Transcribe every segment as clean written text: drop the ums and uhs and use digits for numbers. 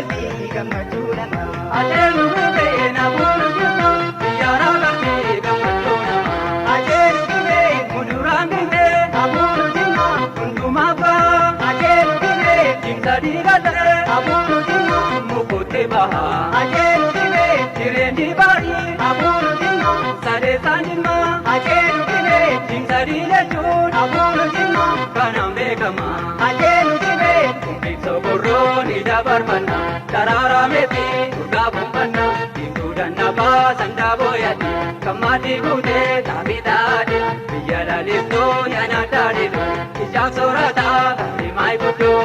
galbii gammachuu nama. Ajeelu gubee na bulu jirtu biyyaara galbii gammachuu nama. Ajeelu gubee Muduraan gubee abulu jina. hundumaa baha. Ajeelu gubee Jimsa diigatee abulu jina. mukuutti baha. Ajeelu gubee Jireenyi baay'ee abulu jina. sadeessaan dhimma. Ajeelu gubee Jimsa diigachuun abulu jina. kanaan beekama. Ajeelu gubee Ibsa borroon ija barbanna daraaraa meetii dhugaa bombanna diimtuu dannabaa sandaa booyadhi kan maatii guutee taabii taate biyya laliftoo yaana daadhitu ijaaf soorataa gaarii maay guddoo.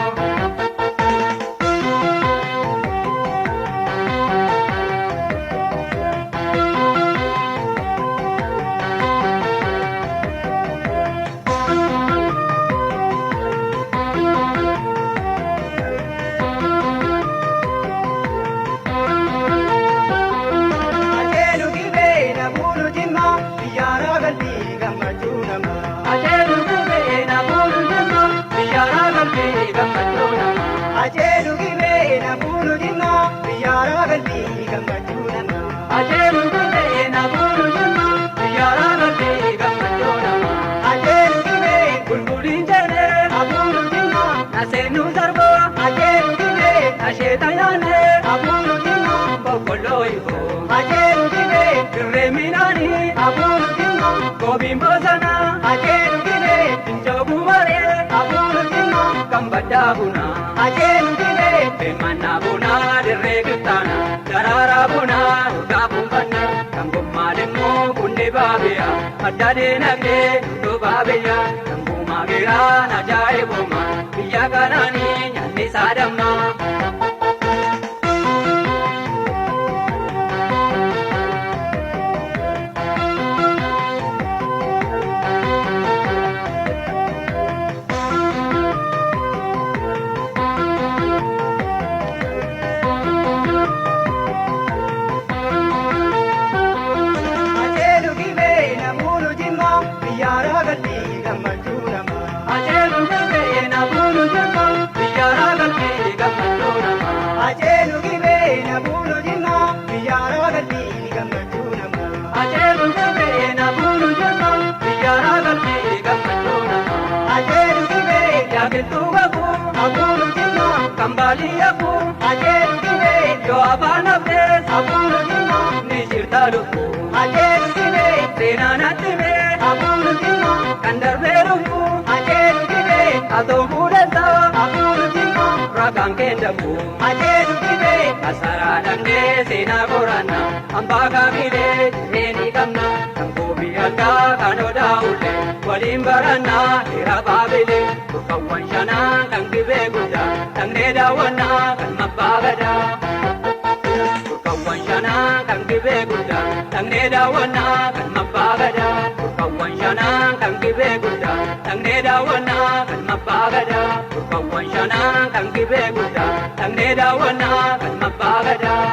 ajeelu gubee abulu jina. Biyyaara galbii gammachuu nama. Ajeelu gubee na bulu jirtu biyyaara galbii gammachuu nama. Ajeelu gubee abulu jina. Biyyaara galbii gammachuu nama. Ajeelu gubee na bulu jirtu biyyaara galbii gammachuu nama. Ajeelu gubee Bulbuliin jedhee abulu jina. na seenuu darboo Ajeelu gubee asheeta yaanee abulu jina. boqqolloo ifoo. Ajeelu gubee Dirree midhaanii abulu jina. goobiin bosonaa Ajeelu gubee injoobuu maree abulu jina. kan baddaa bunaa. Ajeelu gubee Beemmannaa bunaa dirree qixxaana daraaraa bunaa dhugaa buufanna kan gommaa immoo bunni baabiyaa madda diinagdee nutu baabiyaa kan guumaa giraan ajaa'ibuma biyya kanaanii nyaanni isaa dammaa. ajeelu gubee abulu jina. Biyyaara galbii gammachuu nama. Ajeelu gubee na bulu jirtu biyyaara galbii gammachuu nama. Ajeelu gubee abulu jina. Biyyaara galbii gammachuu nama. Ajeelu gubee na bulu jirtu biyyaara galbii gammachuu nama. Ajeelu gubee Yaaqiltuu gabuu abulu jina. kan baalii yaabuu Ajeelu gubee yoo afaan haftees abulu jina. ni jirta lubbuu. Ajeelu gubee Seenaan attimee abulu jina. kan darbee lubbuu Ajeelu gubee atoo fuudhansaa abulu jina. ragaan keendabuu. Ajeelu gubee Asaraa dhaqnee seenaa qoranna hambaa kaamilee jireenyi qabna kan goobii algaa kan odaa'ullee waliin barannaa hira baabilee burqawwan shanaa kan gibee guddaa dhaqnee daawwannaa kan mabbaa gadaa. Burqawwan shanaa kan gibee guddaa dhaqnee daawwannaa kan mabbaa gadaa. Burqawwan shanaa kan gibee guddaa dhaqnee daawwannaa kan mabbaa gadaa. Burqawwan shanaa kan gibee guddaa dhaqnee daawwannaa kan mabbaa gadaa.